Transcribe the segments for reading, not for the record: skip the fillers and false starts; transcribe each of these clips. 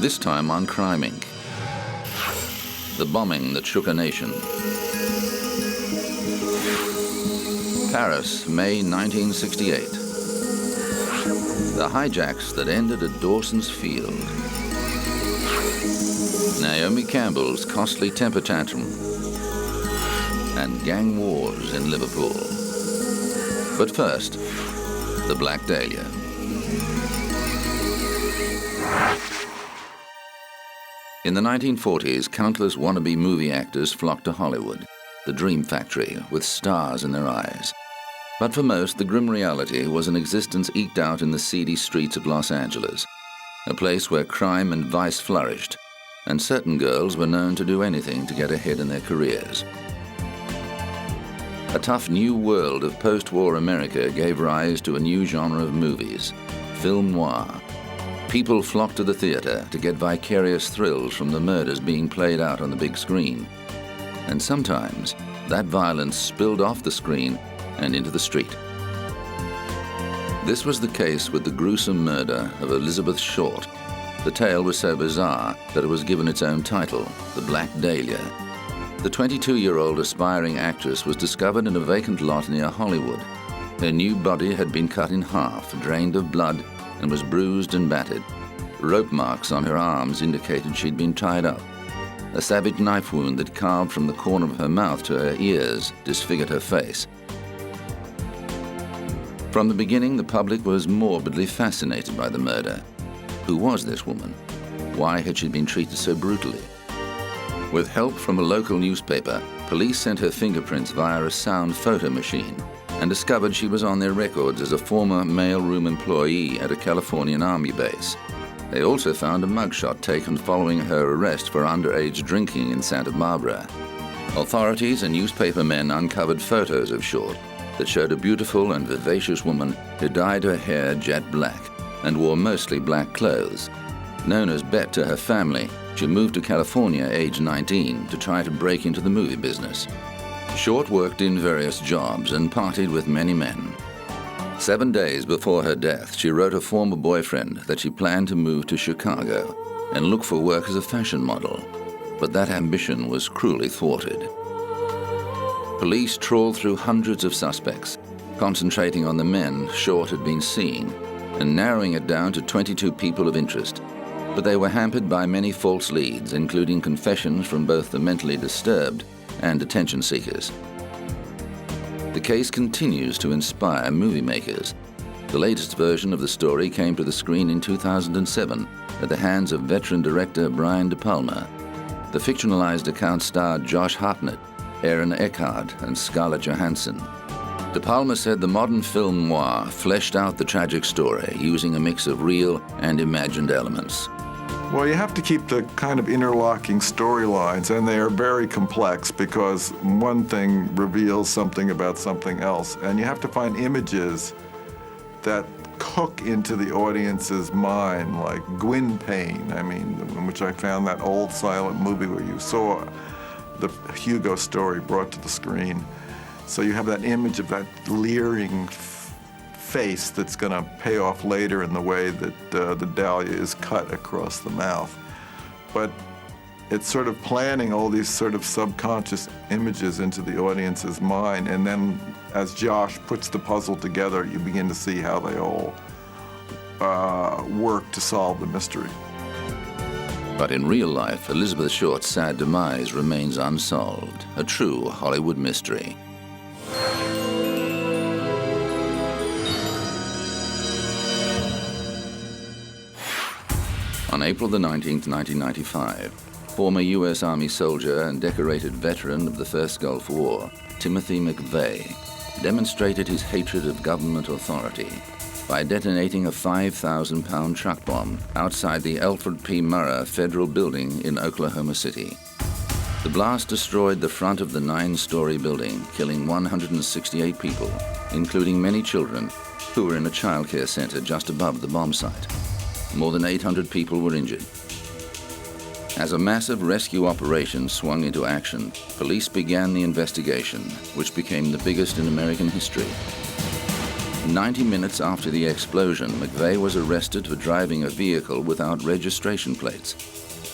This time on Crime Inc. The bombing that shook a nation. Paris, May 1968. The hijacks that ended at Dawson's Field. Naomi Campbell's costly temper tantrum. And gang wars in Liverpool. But first, the Black Dahlia. In the 1940s, countless wannabe movie actors flocked to Hollywood, the dream factory with stars in their eyes. But for most, the grim reality was an existence eked out in the seedy streets of Los Angeles, a place where crime and vice flourished, and certain girls were known to do anything to get ahead in their careers. A tough new world of post-war America gave rise to a new genre of movies, film noir. People flocked to the theater to get vicarious thrills from the murders being played out on the big screen. And sometimes, that violence spilled off the screen and into the street. This was the case with the gruesome murder of Elizabeth Short. The tale was so bizarre that it was given its own title, The Black Dahlia. The 22-year-old aspiring actress was discovered in a vacant lot near Hollywood. Her new body had been cut in half, drained of blood, and was bruised and battered. Rope marks on her arms indicated she'd been tied up. A savage knife wound that carved from the corner of her mouth to her ears disfigured her face. From the beginning, the public was morbidly fascinated by the murder. Who was this woman? Why had she been treated so brutally? With help from a local newspaper, police sent her fingerprints via a sound photo machine and discovered she was on their records as a former mailroom employee at a Californian Army base. They also found a mugshot taken following her arrest for underage drinking in Santa Barbara. Authorities and newspaper men uncovered photos of Short that showed a beautiful and vivacious woman who dyed her hair jet black and wore mostly black clothes. Known as Bet to her family, she moved to California aged 19 to try to break into the movie business. Short worked in various jobs and partied with many men. 7 days before her death, she wrote a former boyfriend that she planned to move to Chicago and look for work as a fashion model, but that ambition was cruelly thwarted. Police trawled through hundreds of suspects, concentrating on the men Short had been seeing and narrowing it down to 22 people of interest. But they were hampered by many false leads, including confessions from both the mentally disturbed and attention seekers. The case continues to inspire movie makers. The latest version of the story came to the screen in 2007 at the hands of veteran director Brian De Palma. The fictionalized account starred Josh Hartnett, Aaron Eckhart, and Scarlett Johansson. De Palma said the modern film noir fleshed out the tragic story using a mix of real and imagined elements. Well, you have to keep the kind of interlocking storylines, and they are very complex because one thing reveals something about something else, and you have to find images that hook into the audience's mind, like Gwyn Payne, in which I found that old silent movie where you saw the Hugo story brought to the screen. So you have that image of that leering face that's going to pay off later in the way that the dahlia is cut across the mouth. But it's sort of planting all these sort of subconscious images into the audience's mind, and then as Josh puts the puzzle together, you begin to see how they all work to solve the mystery. But in real life, Elizabeth Short's sad demise remains unsolved, a true Hollywood mystery. On April the 19th, 1995, former U.S. Army soldier and decorated veteran of the First Gulf War, Timothy McVeigh, demonstrated his hatred of government authority by detonating a 5,000-pound truck bomb outside the Alfred P. Murrah Federal Building in Oklahoma City. The blast destroyed the front of the 9-story building, killing 168 people, including many children who were in a child care center just above the bomb site. More than 800 people were injured. As a massive rescue operation swung into action, police began the investigation, which became the biggest in American history. 90 minutes after the explosion, McVeigh was arrested for driving a vehicle without registration plates.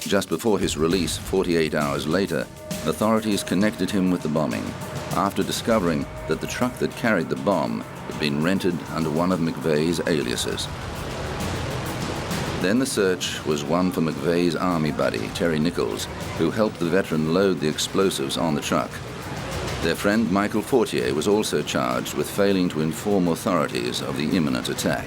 Just before his release, 48 hours later, authorities connected him with the bombing after discovering that the truck that carried the bomb had been rented under one of McVeigh's aliases. Then the search was one for McVeigh's army buddy, Terry Nichols, who helped the veteran load the explosives on the truck. Their friend Michael Fortier was also charged with failing to inform authorities of the imminent attack.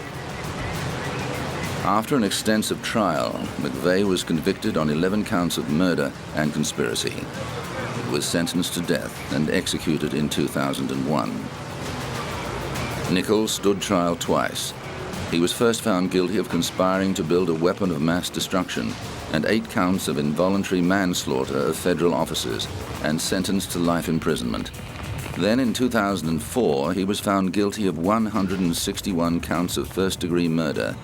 After an extensive trial, McVeigh was convicted on 11 counts of murder and conspiracy. He was sentenced to death and executed in 2001. Nichols stood trial twice. He was first found guilty of conspiring to build a weapon of mass destruction and 8 counts of involuntary manslaughter of federal officers and sentenced to life imprisonment. Then in 2004, he was found guilty of 161 counts of first-degree murder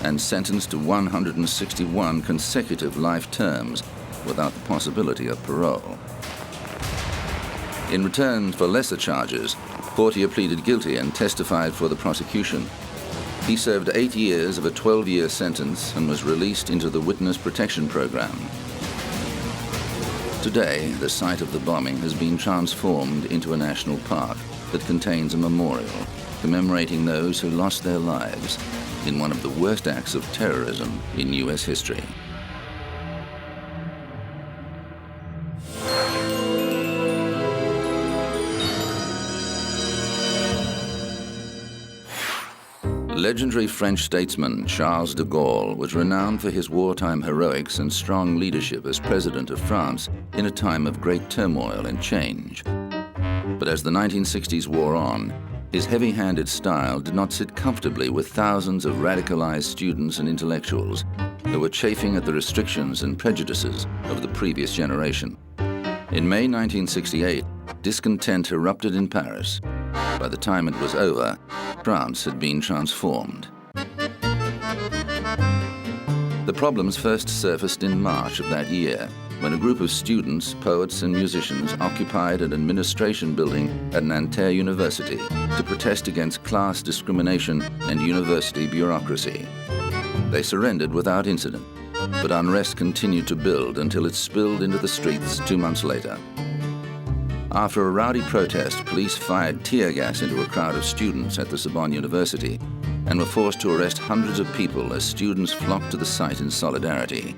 and sentenced to 161 consecutive life terms without the possibility of parole. In return for lesser charges, Fortier pleaded guilty and testified for the prosecution. He served 8 years of a 12-year sentence and was released into the Witness Protection Program. Today, the site of the bombing has been transformed into a national park that contains a memorial commemorating those who lost their lives in one of the worst acts of terrorism in U.S. history. Legendary French statesman Charles de Gaulle was renowned for his wartime heroics and strong leadership as President of France in a time of great turmoil and change. But as the 1960s wore on, his heavy-handed style did not sit comfortably with thousands of radicalized students and intellectuals who were chafing at the restrictions and prejudices of the previous generation. In May 1968, discontent erupted in Paris. By the time it was over, France had been transformed. The problems first surfaced in March of that year, when a group of students, poets, and musicians occupied an administration building at Nanterre University to protest against class discrimination and university bureaucracy. They surrendered without incident, but unrest continued to build until it spilled into the streets 2 months later. After a rowdy protest, police fired tear gas into a crowd of students at the Sorbonne University and were forced to arrest hundreds of people as students flocked to the site in solidarity.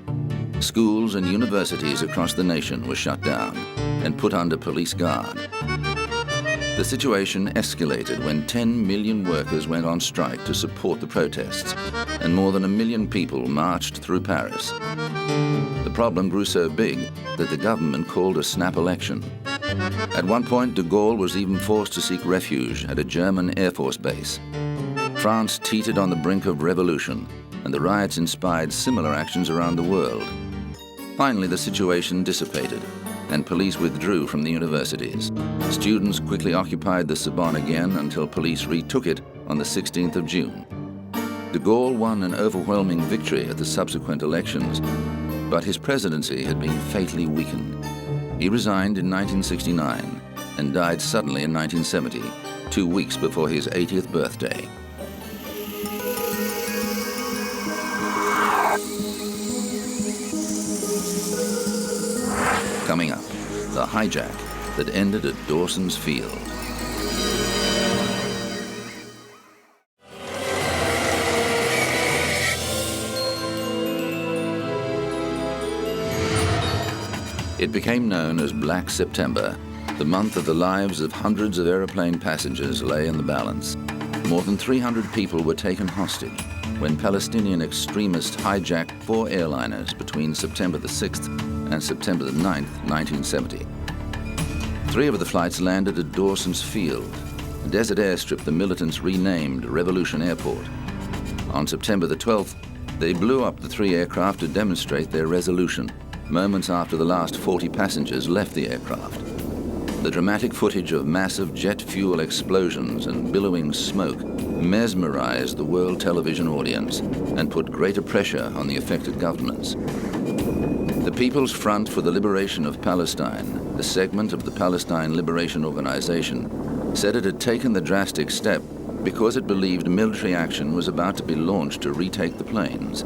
Schools and universities across the nation were shut down and put under police guard. The situation escalated when 10 million workers went on strike to support the protests, and more than 1 million people marched through Paris. The problem grew so big that the government called a snap election. At one point, de Gaulle was even forced to seek refuge at a German Air Force base. France teetered on the brink of revolution, and the riots inspired similar actions around the world. Finally, the situation dissipated, and police withdrew from the universities. Students quickly occupied the Sorbonne again until police retook it on the 16th of June. De Gaulle won an overwhelming victory at the subsequent elections, but his presidency had been fatally weakened. He resigned in 1969 and died suddenly in 1970, 2 weeks before his 80th birthday. Coming up, the hijack that ended at Dawson's Field. It became known as Black September. The month of the lives of hundreds of aeroplane passengers lay in the balance. More than 300 people were taken hostage when Palestinian extremists hijacked 4 airliners between September the 6th and September the 9th, 1970. 3 of the flights landed at Dawson's Field, a desert airstrip the militants renamed Revolution Airport. On September the 12th, they blew up the 3 aircraft to demonstrate their resolution, moments after the last 40 passengers left the aircraft. The dramatic footage of massive jet fuel explosions and billowing smoke mesmerized the world television audience and put greater pressure on the affected governments. The People's Front for the Liberation of Palestine, a segment of the Palestine Liberation Organization, said it had taken the drastic step because it believed military action was about to be launched to retake the plains.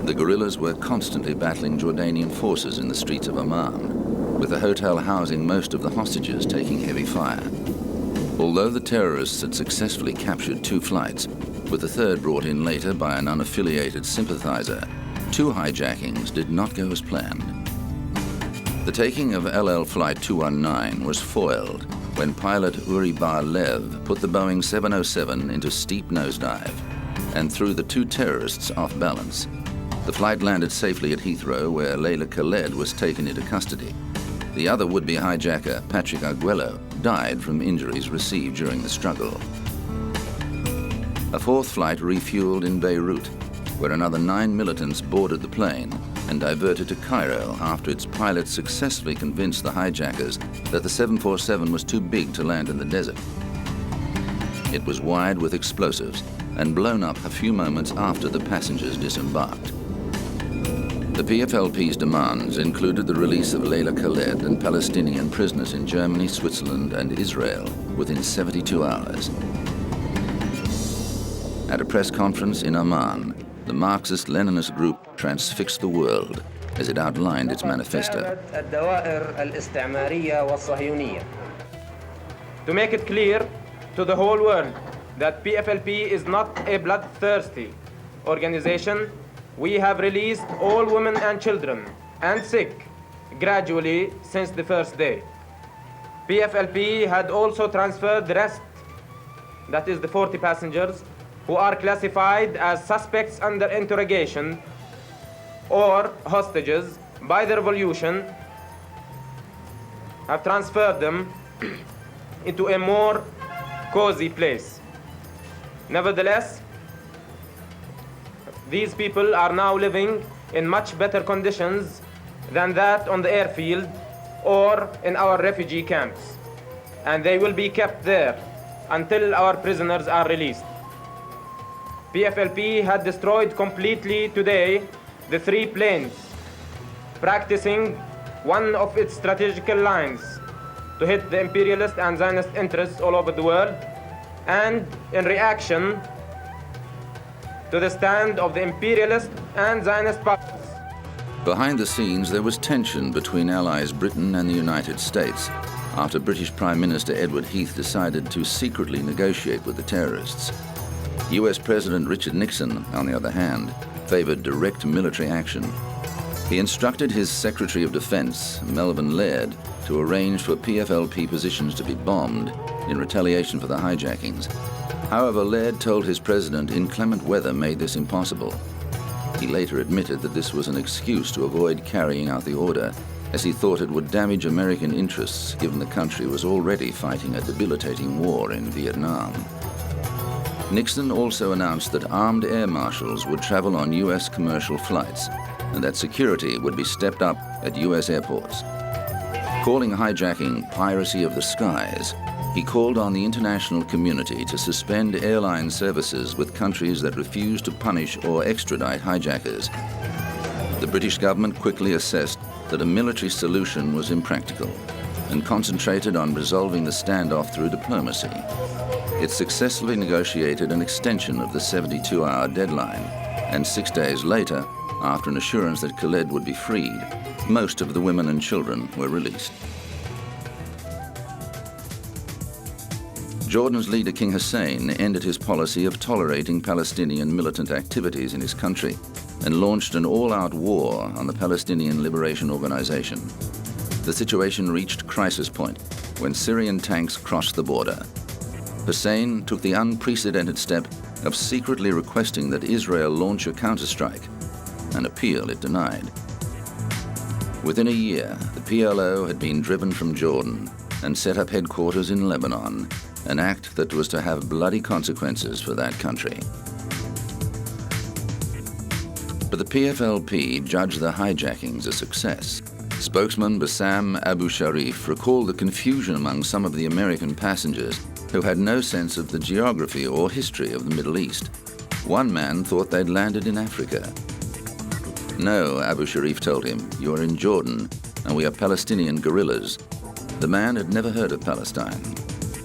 The guerrillas were constantly battling Jordanian forces in the streets of Amman, with the hotel housing most of the hostages taking heavy fire. Although the terrorists had successfully captured 2 flights, with the third brought in later by an unaffiliated sympathizer, 2 hijackings did not go as planned. The taking of LL Flight 219 was foiled when pilot Uri Bar-Lev put the Boeing 707 into steep nosedive and threw the 2 terrorists off balance. The flight landed safely at Heathrow, where Layla Khaled was taken into custody. The other would-be hijacker, Patrick Arguello, died from injuries received during the struggle. A 4th flight refueled in Beirut, where another 9 militants boarded the plane and diverted to Cairo after its pilots successfully convinced the hijackers that the 747 was too big to land in the desert. It was wired with explosives and blown up a few moments after the passengers disembarked. The PFLP's demands included the release of Layla Khaled and Palestinian prisoners in Germany, Switzerland, and Israel within 72 hours. At a press conference in Amman, the Marxist-Leninist group transfixed the world as it outlined its manifesto. To make it clear to the whole world that PFLP is not a bloodthirsty organization, we have released all women and children and sick gradually since the first day. PFLP had also transferred the rest, that is the 40 passengers, who are classified as suspects under interrogation or hostages by the revolution, have transferred them into a more cozy place. Nevertheless, these people are now living in much better conditions than that on the airfield or in our refugee camps, and they will be kept there until our prisoners are released. PFLP had destroyed completely today the 3 planes, practicing one of its strategical lines to hit the imperialist and Zionist interests all over the world, and in reaction to the stand of the imperialist and Zionist powers. Behind the scenes, there was tension between allies Britain and the United States after British Prime Minister Edward Heath decided to secretly negotiate with the terrorists. US President Richard Nixon, on the other hand, favored direct military action. He instructed his Secretary of Defense, Melvin Laird, to arrange for PFLP positions to be bombed in retaliation for the hijackings. However, Laird told his president inclement weather made this impossible. He later admitted that this was an excuse to avoid carrying out the order, as he thought it would damage American interests given the country was already fighting a debilitating war in Vietnam. Nixon also announced that armed air marshals would travel on US commercial flights and that security would be stepped up at US airports. Calling hijacking piracy of the skies, he called on the international community to suspend airline services with countries that refused to punish or extradite hijackers. The British government quickly assessed that a military solution was impractical and concentrated on resolving the standoff through diplomacy. It successfully negotiated an extension of the 72-hour deadline, and 6 days later, after an assurance that Khaled would be freed, most of the women and children were released. Jordan's leader, King Hussein, ended his policy of tolerating Palestinian militant activities in his country and launched an all-out war on the Palestinian Liberation Organization. The situation reached crisis point when Syrian tanks crossed the border. Hussein took the unprecedented step of secretly requesting that Israel launch a counterstrike, an appeal it denied. Within a year, the PLO had been driven from Jordan and set up headquarters in Lebanon, an act that was to have bloody consequences for that country. But the PFLP judged the hijackings a success. Spokesman Bassam Abu Sharif recalled the confusion among some of the American passengers who had no sense of the geography or history of the Middle East. One man thought they'd landed in Africa. No, Abu Sharif told him, you are in Jordan, and we are Palestinian guerrillas. The man had never heard of Palestine.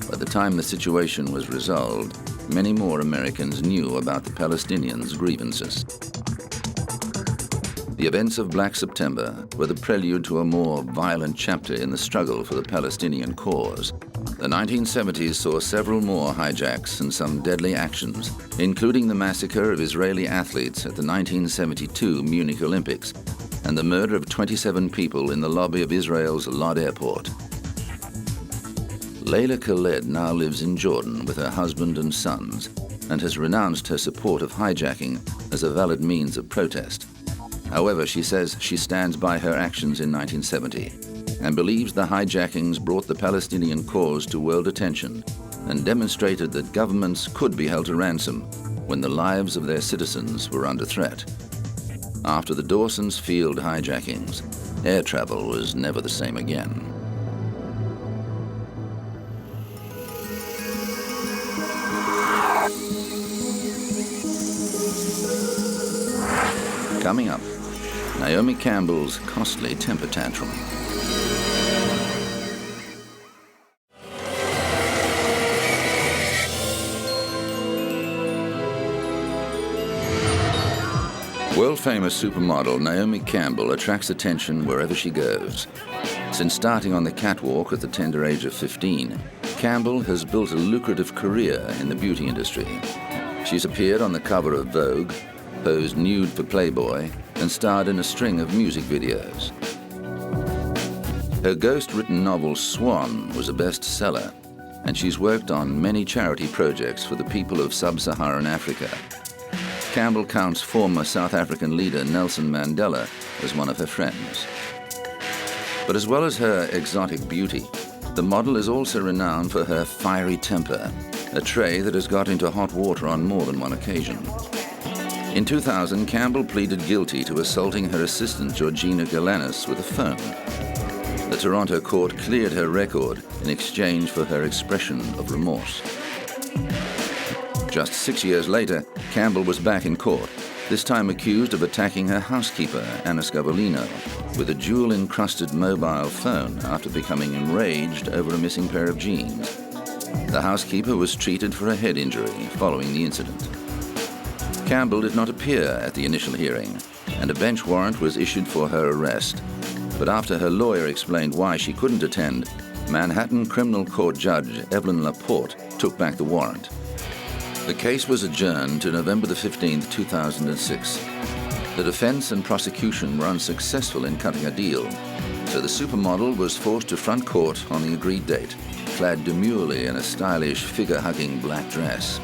By the time the situation was resolved, many more Americans knew about the Palestinians' grievances. The events of Black September were the prelude to a more violent chapter in the struggle for the Palestinian cause. The 1970s saw several more hijacks and some deadly actions, including the massacre of Israeli athletes at the 1972 Munich Olympics and the murder of 27 people in the lobby of Israel's Lod Airport. Layla Khaled now lives in Jordan with her husband and sons and has renounced her support of hijacking as a valid means of protest. However, she says she stands by her actions in 1970 and believes the hijackings brought the Palestinian cause to world attention and demonstrated that governments could be held to ransom when the lives of their citizens were under threat. After the Dawson's Field hijackings, air travel was never the same again. Coming up, Naomi Campbell's costly temper tantrum. World-famous supermodel Naomi Campbell attracts attention wherever she goes. Since starting on the catwalk at the tender age of 15, Campbell has built a lucrative career in the beauty industry. She's appeared on the cover of Vogue, posed nude for Playboy, and starred in a string of music videos. Her ghost-written novel Swan was a bestseller, and she's worked on many charity projects for the people of sub-Saharan Africa. Campbell counts former South African leader Nelson Mandela as one of her friends. But as well as her exotic beauty, the model is also renowned for her fiery temper, a trait that has got into hot water on more than one occasion. In 2000, Campbell pleaded guilty to assaulting her assistant Georgina Galanis with a phone. The Toronto court cleared her record in exchange for her expression of remorse. Just 6 years later, Campbell was back in court, this time accused of attacking her housekeeper, Anna Scavolino, with a jewel-encrusted mobile phone after becoming enraged over a missing pair of jeans. The housekeeper was treated for a head injury following the incident. Campbell did not appear at the initial hearing, and a bench warrant was issued for her arrest. But after her lawyer explained why she couldn't attend, Manhattan Criminal Court Judge Evelyn Laporte took back the warrant. The case was adjourned to November 15, 2006. The defense and prosecution were unsuccessful in cutting a deal, so the supermodel was forced to front court on the agreed date, clad demurely in a stylish, figure-hugging black dress.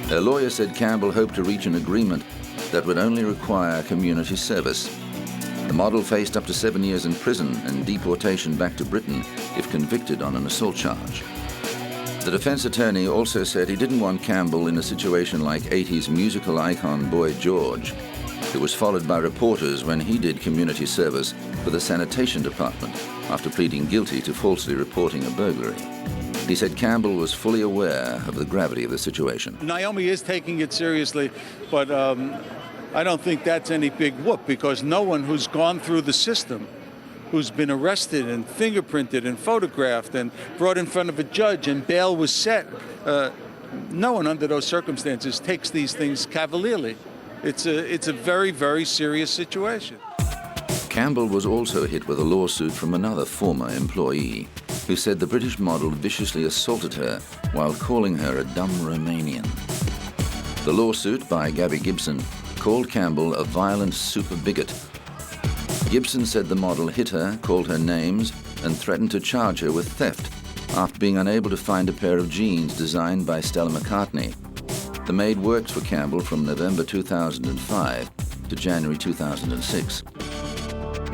Her lawyer said Campbell hoped to reach an agreement that would only require community service. The model faced up to 7 years in prison and deportation back to Britain if convicted on an assault charge. The defense attorney also said he didn't want Campbell in a situation like 80s musical icon Boy George, who was followed by reporters when he did community service for the sanitation department after pleading guilty to falsely reporting a burglary. He said Campbell was fully aware of the gravity of the situation. Naomi is taking it seriously, but I don't think that's any big whoop, because no one who's gone through the system, who's been arrested and fingerprinted and photographed and brought in front of a judge and bail was set, no one under those circumstances takes these things cavalierly. It's a very, very serious situation. Campbell was also hit with a lawsuit from another former employee who said the British model viciously assaulted her while calling her a dumb Romanian. The lawsuit by Gabby Gibson called Campbell a violent super bigot. Gibson said the model hit her, called her names, and threatened to charge her with theft after being unable to find a pair of jeans designed by Stella McCartney. The maid worked for Campbell from November 2005 to January 2006.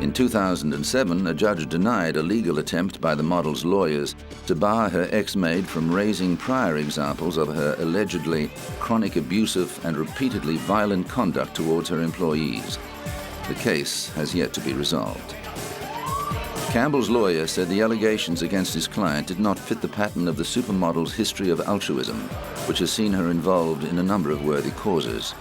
In 2007, a judge denied a legal attempt by the model's lawyers to bar her ex-maid from raising prior examples of her allegedly chronic abusive and repeatedly violent conduct towards her employees. The case has yet to be resolved. Campbell's lawyer said the allegations against his client did not fit the pattern of the supermodel's history of altruism, which has seen her involved in a number of worthy causes.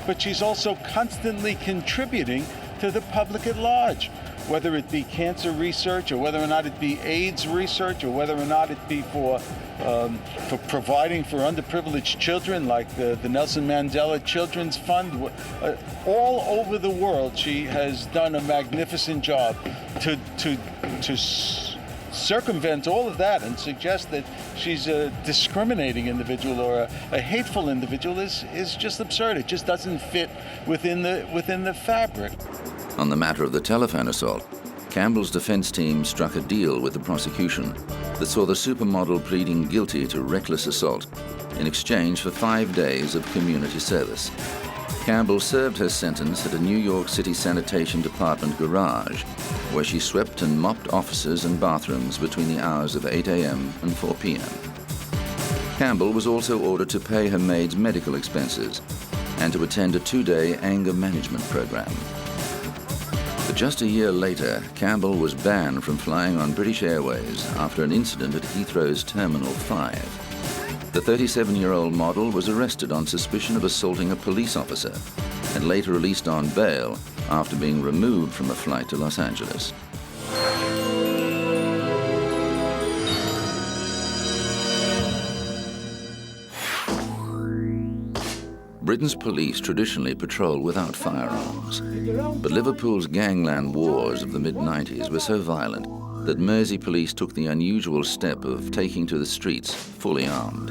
But she's also constantly contributing to the public at large, whether it be cancer research or whether or not it be AIDS research or whether or not it be for for providing for underprivileged children, like the Nelson Mandela Children's Fund. All over the world, she has done a magnificent job to circumvent all of that and suggest that she's a discriminating individual or a hateful individual is just absurd. It just doesn't fit within the fabric. On the matter of the telephone assault, Campbell's defense team struck a deal with the prosecution that saw the supermodel pleading guilty to reckless assault in exchange for 5 days of community service. Campbell served her sentence at a New York City Sanitation Department garage, where she swept and mopped offices and bathrooms between the hours of 8 a.m. and 4 p.m. Campbell was also ordered to pay her maid's medical expenses and to attend a 2-day anger management program. But just a year later, Campbell was banned from flying on British Airways after an incident at Heathrow's Terminal 5. The 37-year-old model was arrested on suspicion of assaulting a police officer and later released on bail after being removed from a flight to Los Angeles. Britain's police traditionally patrol without firearms, but Liverpool's gangland wars of the mid-90s were so violent that Mersey police took the unusual step of taking to the streets fully armed.